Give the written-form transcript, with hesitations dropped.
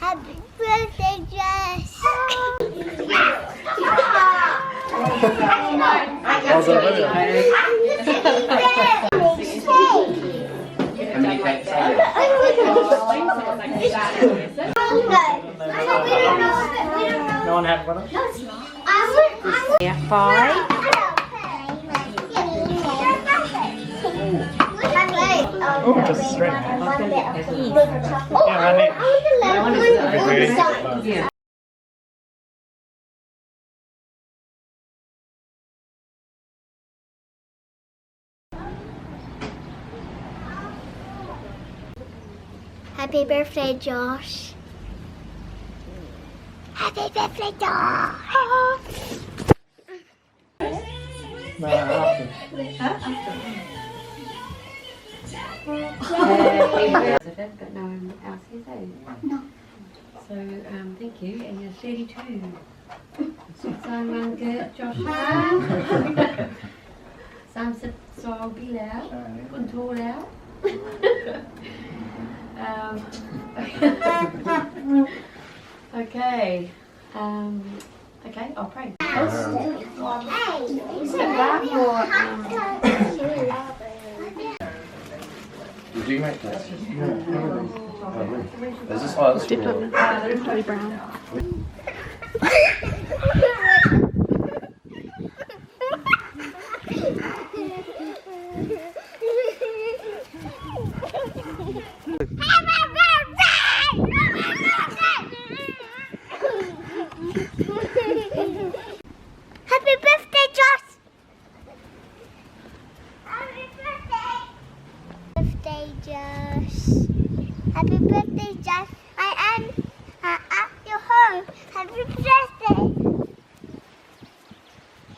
Happy birthday, Jess. How's that video? How many cakes are there? No one had one? Yeah, 5. Oh, just straight. Yeah, right here. Yeah. Happy birthday, Josh. Happy birthday, Josh. No, after. But no one else is there. No. So, thank you, and you're 32. So, good, Joshua. 32 ปีแล้วคุณโทรแล้ว okay. Okay, I'll pray. Did you make that? Is this oh, that's cool. Brown. Happy birthday, Josh. Happy birthday. Birthday, Josh. Happy birthday, Josh.